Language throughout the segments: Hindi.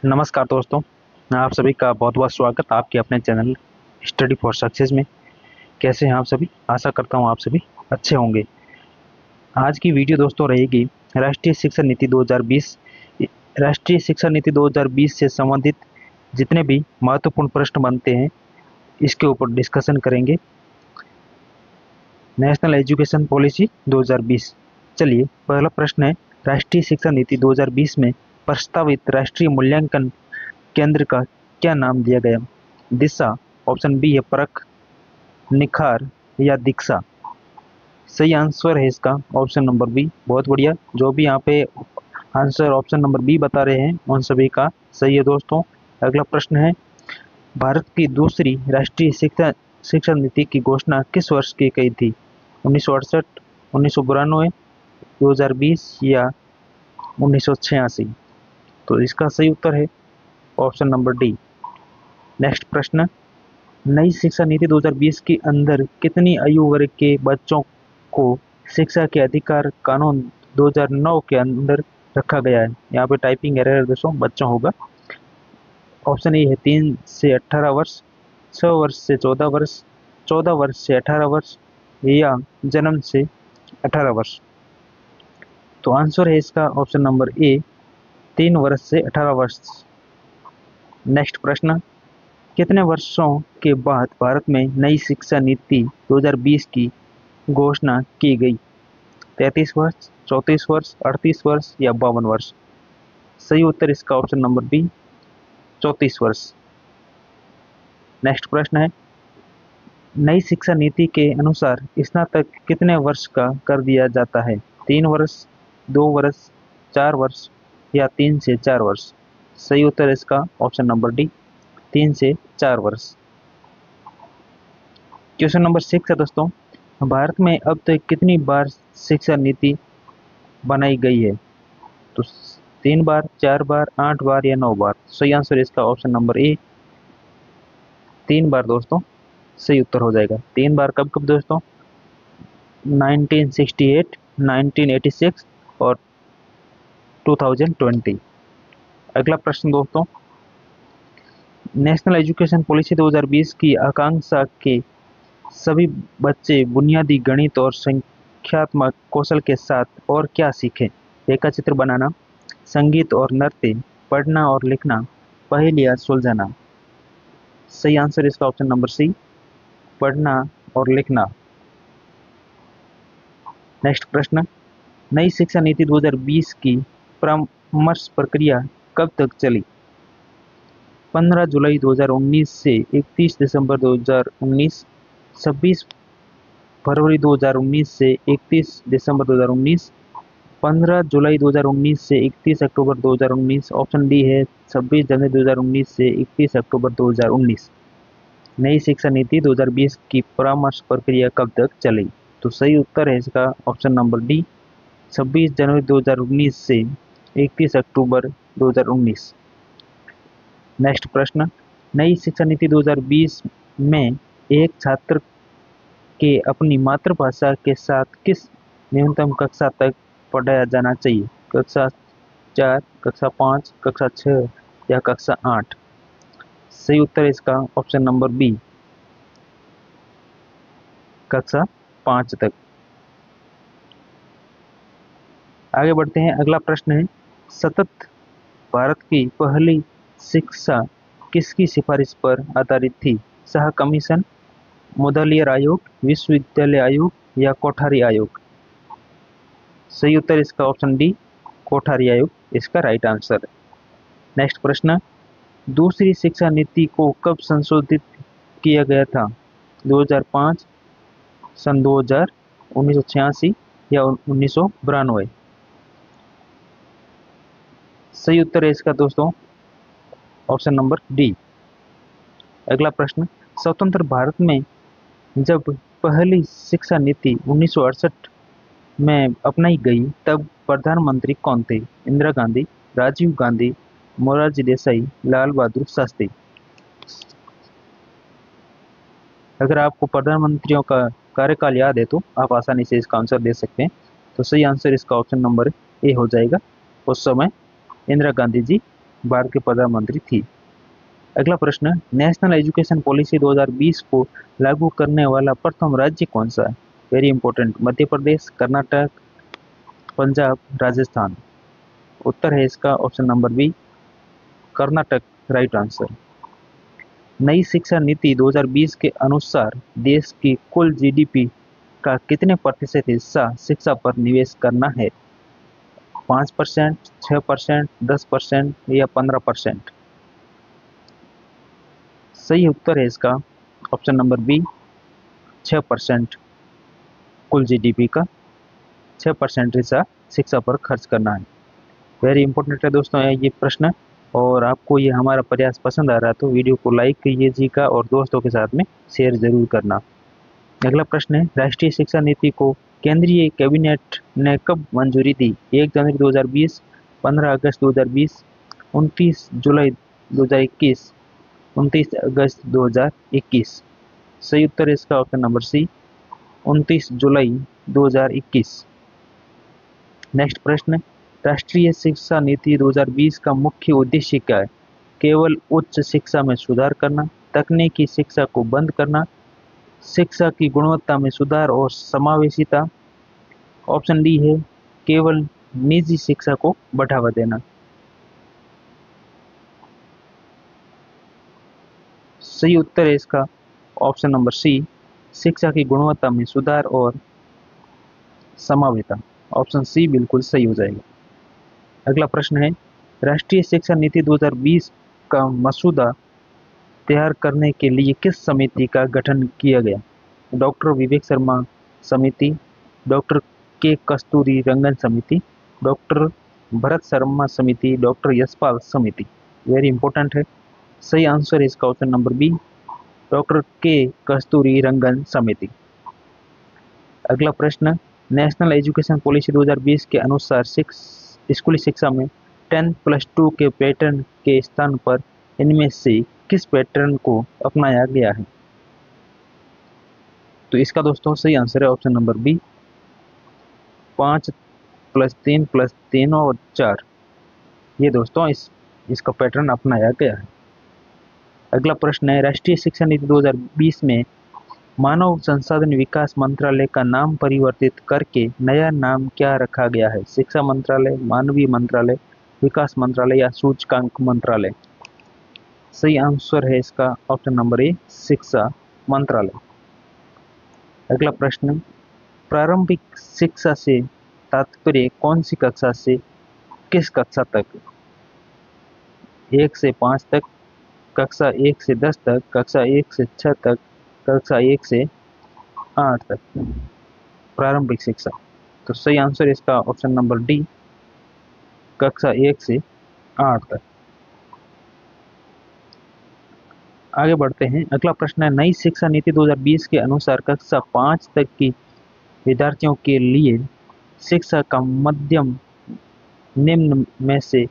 नमस्कार दोस्तों। आप सभी का बहुत बहुत स्वागत आपके अपने चैनल स्टडी फॉर सक्सेस में। कैसे हैं आप सभी? आशा करता हूं आप सभी अच्छे होंगे। आज की वीडियो दोस्तों रहेगी राष्ट्रीय शिक्षा नीति 2020। राष्ट्रीय शिक्षा नीति 2020 से संबंधित जितने भी महत्वपूर्ण प्रश्न बनते हैं इसके ऊपर डिस्कशन करेंगे। National education policy 2020। चलिए, पहला प्रश्न है, राष्ट्रीय शिक्षा नीति 2020 में प्रस्तावित राष्ट्रीय मूल्यांकन केंद्र का क्या नाम दिया गया? दिशा, ऑप्शन बी है परख, निखार या दीक्षा। सही आंसर है इसका ऑप्शन नंबर बी। बहुत बढ़िया, जो भी यहाँ पे आंसर ऑप्शन नंबर बी बता रहे हैं उन सभी का सही है दोस्तों। अगला प्रश्न है, भारत की दूसरी राष्ट्रीय शिक्षा नीति की घोषणा किस वर्ष की गई थी? 1968, 1992, 2020 या 1986? तो इसका सही उत्तर है ऑप्शन नंबर डी। नेक्स्ट प्रश्न, नई शिक्षा नीति 2020 के अंदर कितनी आयु वर्ग के बच्चों को शिक्षा के अधिकार कानून 2009 के अंदर रखा गया है? यहाँ पे टाइपिंग एरर दोस्तों बच्चों होगा। ऑप्शन ए है 3 से 18 वर्ष, 6 वर्ष से 14 वर्ष, 14 वर्ष से 18 वर्ष या जन्म से 18 वर्ष। तो आंसर है इसका ऑप्शन नंबर ए, 3 वर्ष से 18 वर्ष। नेक्स्ट प्रश्न, कितने वर्षों के बाद भारत में नई शिक्षा नीति 2020 की घोषणा की गई? 33 वर्ष, 34 वर्ष, 38 वर्ष या 52 वर्ष? सही उत्तर इसका ऑप्शन नंबर बी, 34 वर्ष। नेक्स्ट प्रश्न है, नई शिक्षा नीति के अनुसार स्नातक कितने वर्ष का कर दिया जाता है? 3 वर्ष, 2 वर्ष, 4 वर्ष या 3 से 4 वर्ष? सही उत्तर इसका ऑप्शन नंबर डी, 3 से 4 वर्ष। क्वेश्चन नंबर 6 है दोस्तों, भारत में अब तक कितनी बार शिक्षा नीति बनाई गई है? तो 3 बार, 4 बार, 8 बार या 9 बार? सही आंसर इसका ऑप्शन नंबर ए, 3 बार दोस्तों सही उत्तर हो जाएगा। 3 बार कब कब दोस्तों? 1968, 1986 और 2020। अगला प्रश्न दोस्तों, नेशनल एजुकेशन पॉलिसी 2020 की आकांक्षा के सभी बच्चे बुनियादी गणित और संख्यात्मक कौशल के साथ और क्या सीखें? रेखाचित्र बनाना, संगीत और नृत्य, पढ़ना और लिखना, पहेलियाँ सुलझाना। सही आंसर इसका ऑप्शन नंबर सी, पढ़ना और लिखना। नेक्स्ट प्रश्न, नई शिक्षा नीति 2020 की परामर्श प्रक्रिया कब तक चली? 15 जुलाई 2019 से 31 दिसंबर 2019, 26 फरवरी 2019 से 31 दिसंबर 2019, 15 जुलाई 2019 से 31 अक्टूबर 2019। ऑप्शन डी है 26 जनवरी 2019 से 31 अक्टूबर 2019। नई शिक्षा नीति 2020 की परामर्श प्रक्रिया कब तक चली? तो सही उत्तर है इसका ऑप्शन नंबर डी, 26 जनवरी 2019 से 31 अक्टूबर 2019। नेक्स्ट प्रश्न, नई शिक्षा नीति 2020 में एक छात्र के अपनी मातृभाषा के साथ किस न्यूनतम कक्षा तक पढ़ाया जाना चाहिए? कक्षा 4, कक्षा 5, कक्षा 6 या कक्षा 8? सही उत्तर इसका ऑप्शन नंबर बी, कक्षा 5 तक। आगे बढ़ते हैं, अगला प्रश्न है, सतत भारत की पहली शिक्षा किसकी सिफारिश पर आधारित थी? शाह कमीशन, मुदलियर आयोग, विश्वविद्यालय आयोग या कोठारी आयोग? सही उत्तर इसका ऑप्शन डी, कोठारी आयोग इसका राइट आंसर है। नेक्स्ट प्रश्न, दूसरी शिक्षा नीति को कब संशोधित किया गया था? 2005, सन 2000, 1986 या 1992? सही उत्तर है इसका दोस्तों ऑप्शन नंबर डी। अगला प्रश्न, स्वतंत्र भारत में जब पहली शिक्षा नीति 1968 में अपनाई गई तब प्रधानमंत्री कौन थे? इंदिरा गांधी, राजीव गांधी, मोरारजी देसाई, लाल बहादुर शास्त्री? अगर आपको प्रधानमंत्रियों का कार्यकाल याद है तो आप आसानी से इसका आंसर दे सकते हैं। तो सही आंसर इसका ऑप्शन नंबर ए हो जाएगा। उस समय इंदिरा गांधी जी भारत की प्रधानमंत्री थी। अगला प्रश्न, नेशनल एजुकेशन पॉलिसी 2020 को लागू करने वाला प्रथम राज्य कौन सा है? Very important, Madhya Pradesh, Karnataka, Punjab, Rajasthan. उत्तर है इसका option number B, Karnataka, right answer. नई शिक्षा नीति 2020 के अनुसार देश की कुल जीडीपी का कितने प्रतिशत हिस्सा शिक्षा पर निवेश करना है? 5%, 6%, 10% या 15%? सही उत्तर है इसका ऑप्शन नंबर बी, 6%। कुल जीडीपी का 6% हिस्सा शिक्षा पर खर्च करना है। वेरी इंपॉर्टेंट है दोस्तों ये प्रश्न, और आपको ये हमारा प्रयास पसंद आ रहा है तो वीडियो को लाइक कीजिएगा और दोस्तों के साथ में शेयर जरूर करना। अगला प्रश्न है, राष्ट्रीय शिक्षा नीति को केंद्रीय कैबिनेट ने कब मंजूरी दी? 1 जनवरी 2020, 15 अगस्त 2020, 29 जुलाई 2021, 29 अगस्त 2021। सही उत्तर है इसका ऑप्शन नंबर सी, 29 जुलाई 2021। नेक्स्ट प्रश्न, राष्ट्रीय शिक्षा नीति 2020 का मुख्य उद्देश्य क्या है? केवल उच्च शिक्षा में सुधार करना, तकनीकी शिक्षा को बंद करना, शिक्षा की गुणवत्ता में सुधार और समावेशिता। ऑप्शन डी है केवल निजी शिक्षा को बढ़ावा देना। सही उत्तर है इसका ऑप्शन नंबर सी, शिक्षा की गुणवत्ता में सुधार और समावेशिता। ऑप्शन सी बिल्कुल सही हो जाएगा। अगला प्रश्न है, राष्ट्रीय शिक्षा नीति 2020 का मसूदा तैयार करने के लिए किस समिति का गठन किया गया? डॉक्टर विवेक शर्मा समिति, डॉक्टर के कस्तूरी रंगन समिति, डॉक्टर भरत शर्मा समिति, डॉक्टर यशपाल समिति। वेरी इंपॉर्टेंट है। सही आंसर है इसका ऑप्शन नंबर बी, डॉक्टर के कस्तूरी रंगन समिति। अगला प्रश्न, नेशनल एजुकेशन पॉलिसी 2020 के अनुसार स्कूली शिक्षा में 10+2 के पैटर्न के स्थान पर इनमें से किस पैटर्न को अपनाया गया है? तो इसका दोस्तों सही आंसर है ऑप्शन नंबर बी, 5+3+3 और 4। ये दोस्तों इसका पैटर्न अपनाया गया है। अगला प्रश्न है, राष्ट्रीय शिक्षा नीति 2020 में मानव संसाधन विकास मंत्रालय का नाम परिवर्तित करके नया नाम क्या रखा गया है? शिक्षा मंत्रालय, मानवीय मंत्रालय, विकास मंत्रालय या सूचकांक मंत्रालय? सही आंसर है इसका ऑप्शन नंबर ए, शिक्षा मंत्रालय। अगला प्रश्न, प्रारंभिक शिक्षा से तात्पर्य कौन सी कक्षा से किस कक्षा तक? 1 से 5 तक, कक्षा 1 से 10 तक, कक्षा 1 से 6 तक, कक्षा 1 से 8 तक प्रारंभिक शिक्षा। तो सही आंसर इसका ऑप्शन नंबर डी, कक्षा 1 से 8 तक। आगे बढ़ते हैं। अगला प्रश्न है, नई शिक्षा नीति 2020 के अनुसार कक्षा 5 तक की विद्यार्थियों के लिए शिक्षा का माध्यम निम्न में से,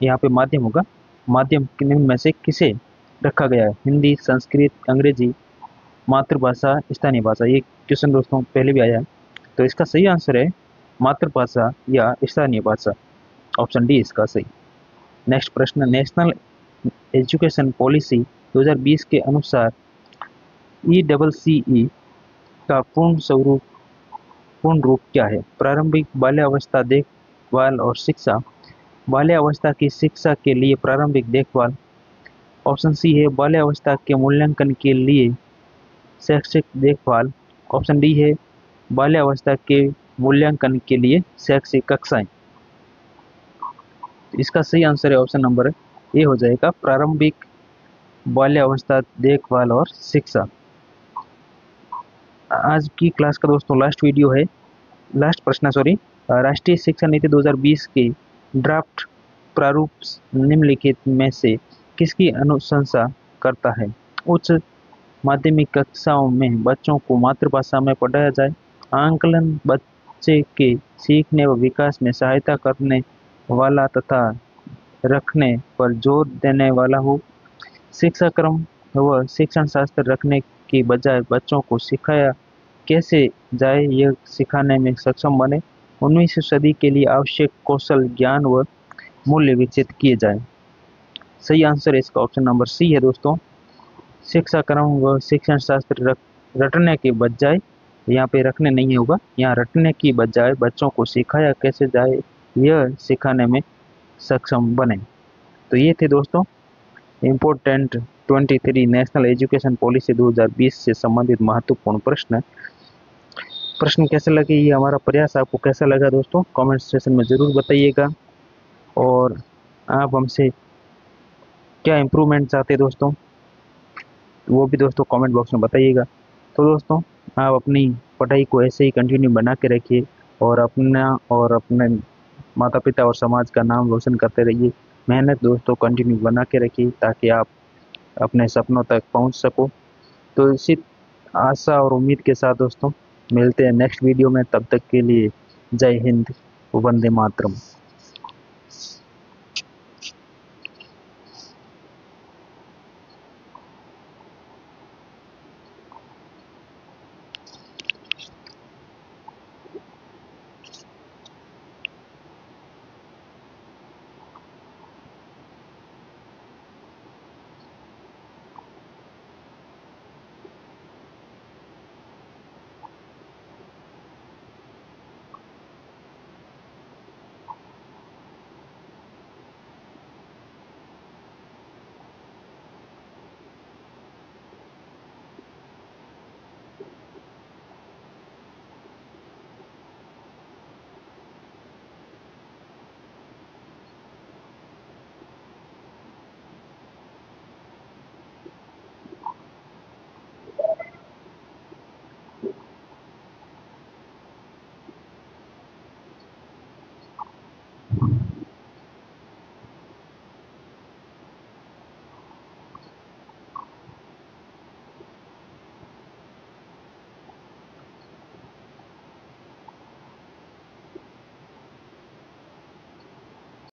यहाँ पे माध्यम होगा, माध्यम निम्न में से किसे रखा गया है? हिंदी, संस्कृत, अंग्रेजी, मातृभाषा, स्थानीय भाषा। ये क्वेश्चन दोस्तों पहले भी आया है, तो इसका सही आंसर है मातृभाषा या स्थानीय भाषा। ऑप्शन डी इसका सही। नेक्स्ट प्रश्न, नेशनल एजुकेशन पॉलिसी 2020 के अनुसार ECCE का पूर्ण रूप क्या है? प्रारंभिक बाल्यावस्था देखभाल और शिक्षा, बाल्यावस्था की शिक्षा के लिए प्रारंभिक देखभाल। ऑप्शन सी है बाल्यावस्था के मूल्यांकन के लिए शैक्षिक देखभाल। ऑप्शन डी है बाल्यावस्था के मूल्यांकन के लिए शैक्षिक कक्षाएं। इसका सही आंसर है ऑप्शन नंबर ए हो जाएगा, प्रारंभिक बाल्यावस्था देखभाल और शिक्षा। आज की क्लास का दोस्तों लास्ट वीडियो है, लास्ट प्रश्न सॉरी, राष्ट्रीय शिक्षा नीति 2020 के ड्राफ्ट प्रारूप निम्नलिखित में से किसकी अनुशंसा करता है? उच्च माध्यमिक कक्षाओं में बच्चों को मातृभाषा में पढ़ाया जाए, आंकलन बच्चे के सीखने व विकास में सहायता करने वाला तथा रखने पर जोर देने वाला हो, शिक्षा क्रम व शिक्षण शास्त्र रखने की बजाय बच्चों को सिखाया कैसे जाए यह सिखाने में सक्षम बने, 19वीं सदी के लिए आवश्यक कौशल ज्ञान व मूल्य विकसित किए जाए। सही आंसर है इसका ऑप्शन नंबर सी है दोस्तों। शिक्षा क्रम व शिक्षण शास्त्र रटने के बजाय, यहाँ पे रखने नहीं होगा, यहाँ रटने की बजाय बच्चों को सिखाया कैसे जाए यह सिखाने में सक्षम बने। तो ये थे दोस्तों इम्पोर्टेंट 23 नेशनल एजुकेशन पॉलिसी 2020 से संबंधित महत्वपूर्ण प्रश्न। प्रश्न कैसे लगे, ये हमारा प्रयास आपको कैसा लगा दोस्तों कमेंट सेक्शन में ज़रूर बताइएगा। और आप हमसे क्या इम्प्रूवमेंट चाहते हैं दोस्तों, वो भी दोस्तों कमेंट बॉक्स में बताइएगा। तो दोस्तों आप अपनी पढ़ाई को ऐसे ही कंटिन्यू बना के रखिए और अपना और अपने माता पिता और समाज का नाम रोशन करते रहिए। मेहनत दोस्तों कंटिन्यू बना के रखिए ताकि आप अपने सपनों तक पहुंच सको। तो इसी आशा और उम्मीद के साथ दोस्तों मिलते हैं नेक्स्ट वीडियो में। तब तक के लिए जय हिंद, वंदे मातरम।